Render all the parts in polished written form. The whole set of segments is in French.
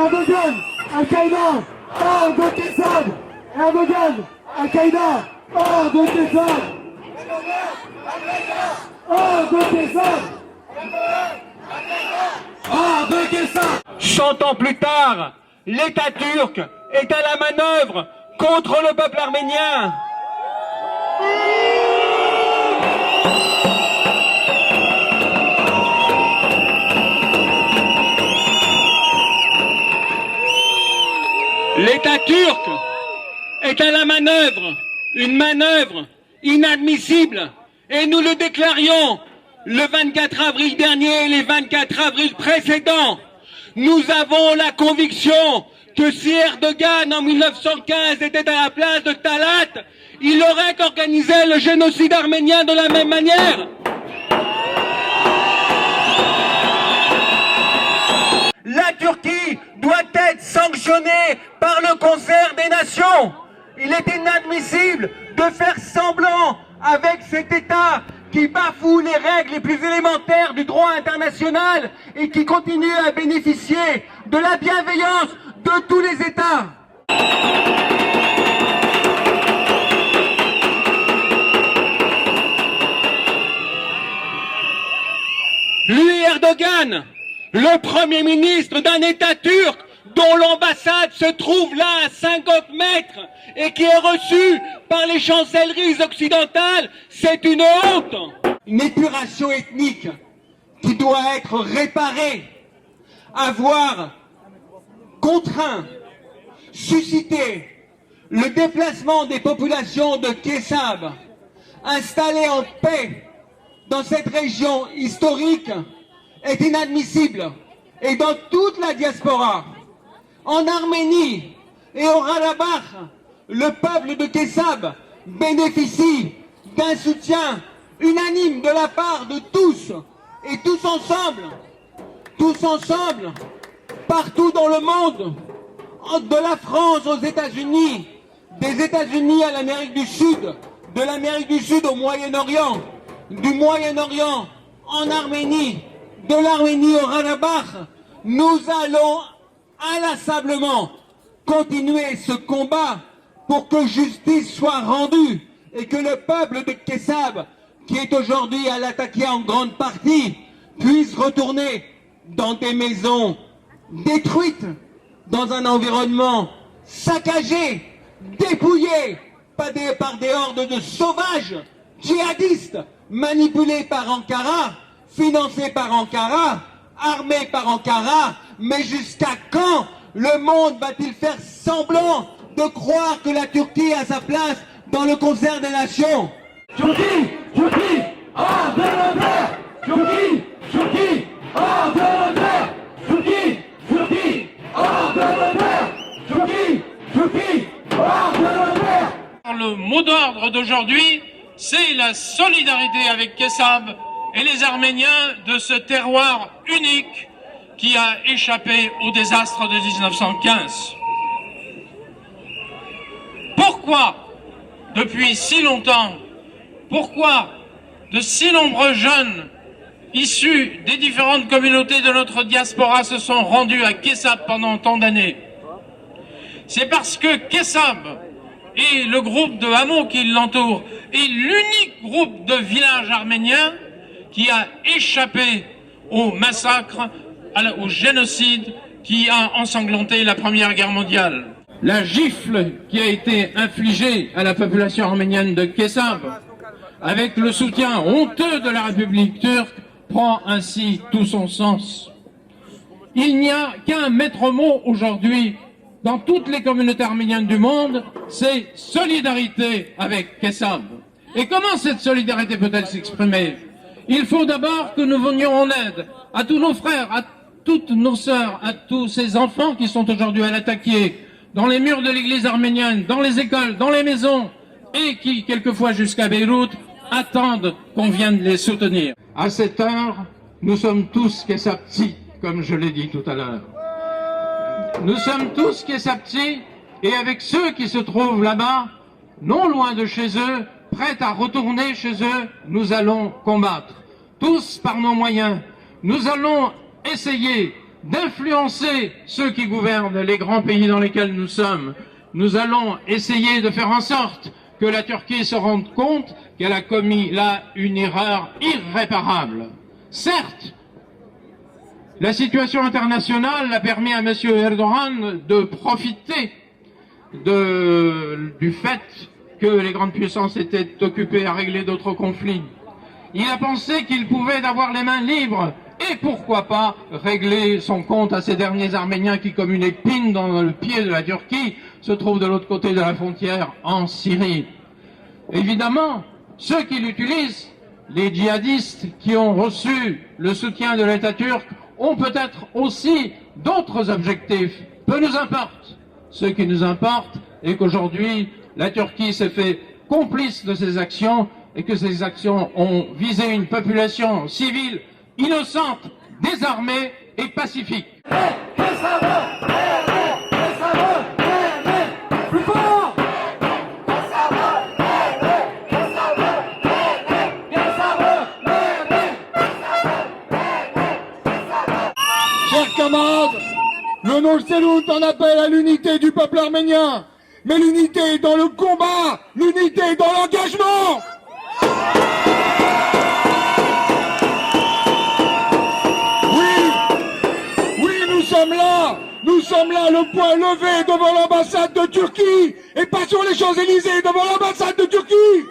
Erdogan, Al-Qaïda, hors de Kessab. Erdogan, Al-Qaïda, hors de Kessab. Hors de Kessab. Hors de Kessab. 100 ans plus tard, l'État turc est à la manœuvre contre le peuple arménien. L'État turc est à la manœuvre, une manœuvre inadmissible, et nous le déclarions le 24 avril dernier et les 24 avril précédents. Nous avons la conviction que si Erdogan en 1915 était à la place de Talat, il aurait organisé le génocide arménien de la même manière. La Turquie doit être sanctionnée par le concert des nations. Il est inadmissible de faire semblant avec cet État qui bafoue les règles les plus élémentaires du droit international et qui continue à bénéficier de la bienveillance de tous les États. Lui, Erdogan, le Premier ministre d'un État turc dont l'ambassade se trouve là à 50 mètres et qui est reçu par les chancelleries occidentales, c'est une honte. Une épuration ethnique qui doit être réparée, avoir contraint, suscité le déplacement des populations de Kessab, installées en paix dans cette région historique, est inadmissible. Et dans toute la diaspora, en Arménie et au Karabakh, le peuple de Kessab bénéficie d'un soutien unanime de la part de tous, et tous ensemble, partout dans le monde, de la France aux États-Unis, des États-Unis à l'Amérique du Sud, de l'Amérique du Sud au Moyen-Orient, du Moyen-Orient en Arménie, de l'Arménie au Karabakh, nous allons inlassablement continuer ce combat pour que justice soit rendue et que le peuple de Kessab, qui est aujourd'hui à l'attaquer en grande partie, puisse retourner dans des maisons détruites, dans un environnement saccagé, dépouillé par des hordes de sauvages djihadistes manipulés par Ankara, financés par Ankara, armés par Ankara. Mais jusqu'à quand le monde va-t-il faire semblant de croire que la Turquie a sa place dans le concert des nations? Turquie, hors de l'enfer. Turquie, hors de l'enfer. Turquie, hors de l'enfer. Turquie, hors de l'enfer. Le mot d'ordre d'aujourd'hui, c'est la solidarité avec Kessab et les Arméniens de ce terroir unique qui a échappé au désastre de 1915. Pourquoi, depuis si longtemps, pourquoi de si nombreux jeunes issus des différentes communautés de notre diaspora se sont rendus à Kessab pendant tant d'années? C'est parce que Kessab et le groupe de hameaux qui l'entoure est l'unique groupe de villages arméniens qui a échappé au massacre, au génocide qui a ensanglanté la Première Guerre mondiale. La gifle qui a été infligée à la population arménienne de Kessab, avec le soutien honteux de la République turque, prend ainsi tout son sens. Il n'y a qu'un maître mot aujourd'hui dans toutes les communautés arméniennes du monde, c'est solidarité avec Kessab. Et comment cette solidarité peut-elle s'exprimer? Il faut d'abord que nous venions en aide à tous nos frères, à toutes nos sœurs, à tous ces enfants qui sont aujourd'hui à l'attaquer, dans les murs de l'église arménienne, dans les écoles, dans les maisons, et qui, quelquefois jusqu'à Beyrouth, attendent qu'on vienne les soutenir. À cette heure, nous sommes tous Kessabtis, comme je l'ai dit tout à l'heure. Nous sommes tous Kessabtis, et avec ceux qui se trouvent là-bas, non loin de chez eux, prêts à retourner chez eux, nous allons combattre. Tous par nos moyens, nous allons essayer d'influencer ceux qui gouvernent les grands pays dans lesquels nous sommes. Nous allons essayer de faire en sorte que la Turquie se rende compte qu'elle a commis là une erreur irréparable. Certes, la situation internationale a permis à M. Erdogan de profiter du fait que les grandes puissances étaient occupées à régler d'autres conflits. Il a pensé qu'il pouvait avoir les mains libres et pourquoi pas régler son compte à ces derniers Arméniens qui, comme une épine dans le pied de la Turquie, se trouvent de l'autre côté de la frontière en Syrie. Évidemment, ceux qui l'utilisent, les djihadistes qui ont reçu le soutien de l'État turc, ont peut-être aussi d'autres objectifs. Peu nous importe. Ce qui nous importe est qu'aujourd'hui, la Turquie s'est fait complice de ces actions et que ces actions ont visé une population civile innocente, désarmée et pacifique. Plus fort! Chers camarades, le Nolselout en appelle à l'unité du peuple arménien. Mais l'unité est dans le combat, l'unité est dans l'engagement. Oui, nous sommes là, le poing levé devant l'ambassade de Turquie, et pas sur les Champs-Élysées, devant l'ambassade de Turquie.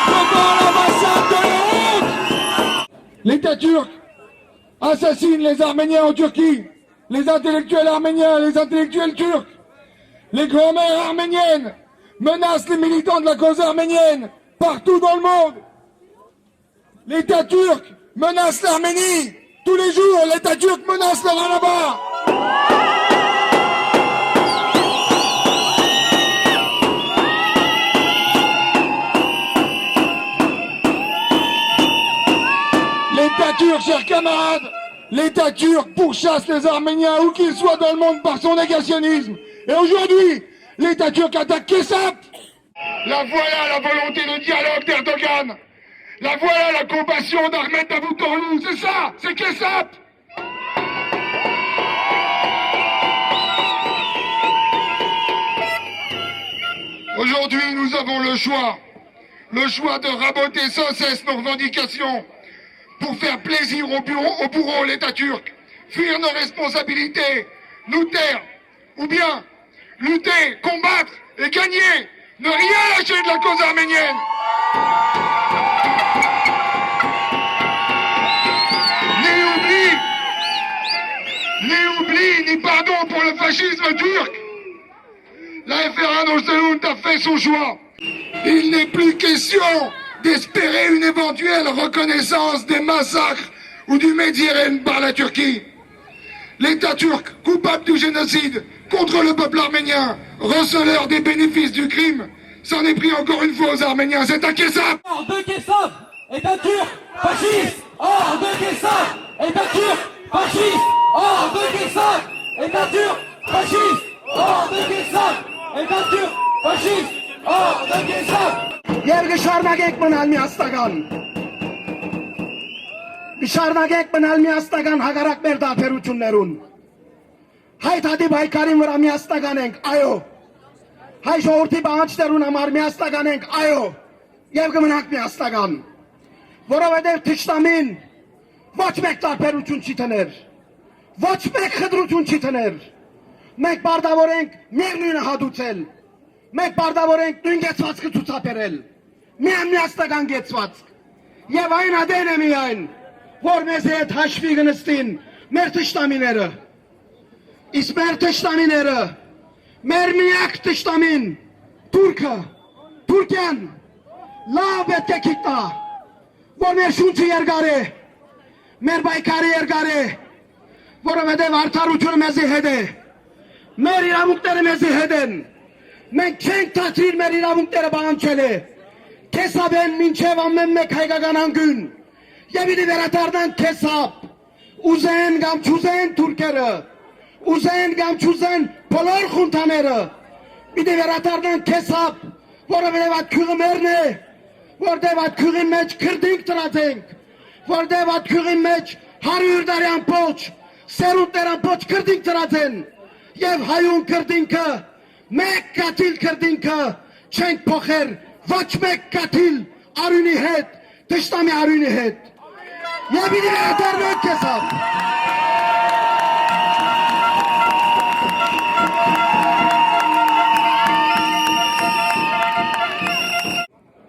Devant l'ambassade de la honte. L'État turc assassine les Arméniens en Turquie, les intellectuels arméniens, les intellectuels turcs, les grand-mères arméniennes menacent les militants de la cause arménienne partout dans le monde. L'État turc menace l'Arménie. Tous les jours, l'État turc menace le Ranabar. L'État turc, chers camarades, l'État turc pourchasse les Arméniens où qu'ils soient dans le monde par son négationnisme. Et aujourd'hui, l'État turc attaque Kessap. La voilà la volonté de dialogue d'Erdogan. La voilà la compassion d'Ahmed Davutoğlu. C'est ça, c'est Kessap. Aujourd'hui, nous avons le choix de raboter sans cesse nos revendications pour faire plaisir au bourreau, l'État turc, fuir nos responsabilités, nous taire, ou bien lutter, combattre et gagner, ne rien lâcher de la cause arménienne. Ni oubli, ni pardon pour le fascisme turc. La FRA Nolselout a fait son choix. Il n'est plus question d'espérer une éventuelle reconnaissance des massacres ou du Méditerranée par la Turquie. L'État turc, coupable du génocide contre le peuple arménien, receleur des bénéfices du crime, s'en est pris encore une fois aux Arméniens. C'est un Kessap. Hors de Kessap, État turc, fasciste. Hors de Kessap, État turc, fasciste. Hors de Kessap, État turc, fasciste. Hors de Kessap, État turc, fasciste. Hors de Kessap. Երգշարնագեք մնալ միաստական։ Շարունակեք մնալ միաստական հակառակ մեր դափերություններուն։ Հայ բայկարին վրա միաստական ենք, այո։ Հայ ժողովրդի բանջարներուն համար միաստական ենք, այո։ Եվ կմնանք միաստական։ Որովհետև թշնամին ոչ մեկ դափերություն չի տներ։ Ոչ մեկ խտրություն չի տներ։ Մենք պարտավոր ենք միևնույնը հատուցել։ Մենք պարտավոր ենք նույն գեցվածքը ցուցաբերել։ Միաստական գեցվածք։ Եվ այն ադեն է միայն, որ մեզ հետ հաշվի կնստին մեր թշնամիները։ Իսկ մեր թշնամիները, մեր միակ թշնամին, Թուրքիան, լավ պետք է գիտա, որ մեր շունչը երկար է, մեր բայկարը երկար է, որովհետև արդարությունը մեզի հետ է, մեր իրավունքները մեզի հետ են, մենք չենք թատրիր մեր իրավունքները բանջել է, Քեսապեն մինչև ամեն մեկ հայկական անգուն, եւ իդի վերադառնան Քեսապ, ուզեն կամ չուզեն թուրքերը, ուզեն կամ չուզեն բոլոր խունտաները, իդի վերադառնան Քեսապ, որովհետև այդ քյուղը մերն է, որտեղ այդ քյուղի մեջ քրդինք տրած ենք, որտեղ այդ քյուղի մեջ 100 տարի ամբողջ սերունդներ ամբողջ կրդինք ծրածեն եւ հայուն կրդինքը մեկ կաթիլ կրդինքը չենք փոխեր ոչ մեկ կաթիլ արյունի հետ դաշտամի արյունի հետ եւ իդի հետերնոք կեսավ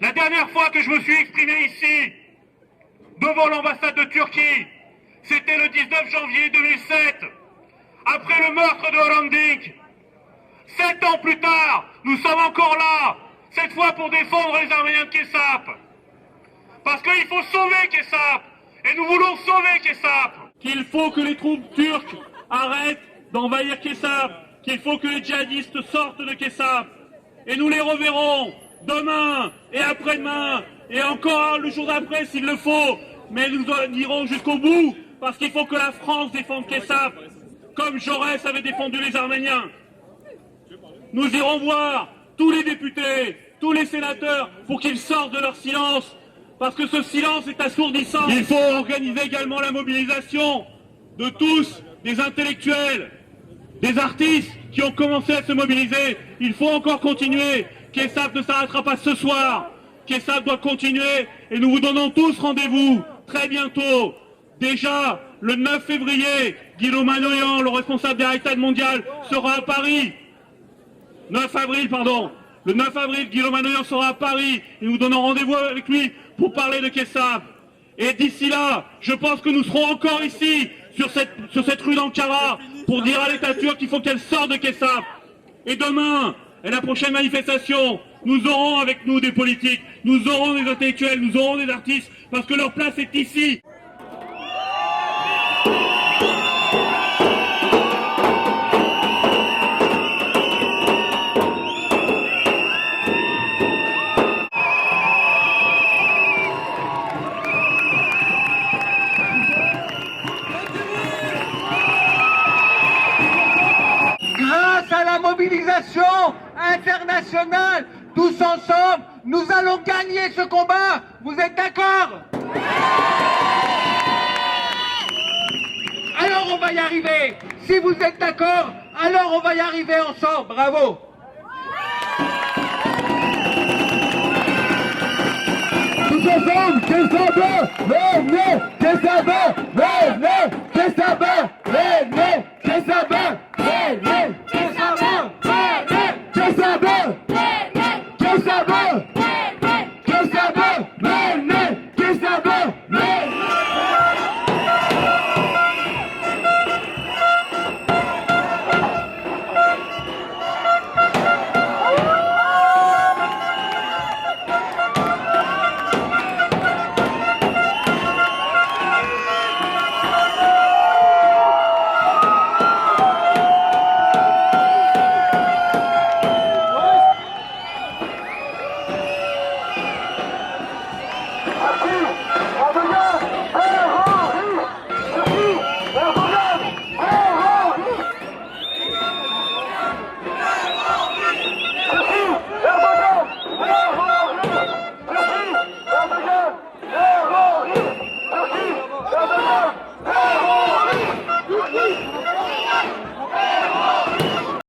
La dernière fois que je me suis exprimé ici, devant l'ambassade de Turquie, c'était le 19 janvier 2007, après le meurtre de Hrant Dink. 7 ans plus tard, nous sommes encore là, cette fois pour défendre les Arméniens de Kessap. Parce qu'il faut sauver Kessap, et nous voulons sauver Kessap. Qu'il faut que les troupes turques arrêtent d'envahir Kessap, qu'il faut que les djihadistes sortent de Kessap, et nous les reverrons demain et après-demain, et encore le jour d'après s'il le faut, mais nous irons jusqu'au bout, parce qu'il faut que la France défende Kessap, comme Jaurès avait défendu les Arméniens. Nous irons voir tous les députés, tous les sénateurs, pour qu'ils sortent de leur silence, parce que ce silence est assourdissant. Il faut organiser également la mobilisation de tous, des intellectuels, des artistes qui ont commencé à se mobiliser. Il faut encore continuer. Kessap ne s'arrêtera pas ce soir. Kessap doit continuer et nous vous donnons tous rendez-vous très bientôt. Déjà, le 9 février, Guillaume Manoyan, le responsable des Haïtades mondiales, sera à Paris. 9 avril, pardon. Le 9 avril, Guillaume Manoyan sera à Paris et nous donnons rendez-vous avec lui pour parler de Kessap. Et d'ici là, je pense que nous serons encore ici, sur cette rue d'Ankara, pour dire à l'État turc qu'il faut qu'elle sorte de Kessap. Et demain, et la prochaine manifestation, nous aurons avec nous des politiques, nous aurons des intellectuels, nous aurons des artistes, parce que leur place est ici. Grâce à la mobilisation internationale, tous ensemble, nous allons gagner ce combat. Vous êtes d'accord? Alors on va y arriver. Si vous êtes d'accord, alors on va y arriver ensemble. Bravo. Tous ensemble, Kessap, venez.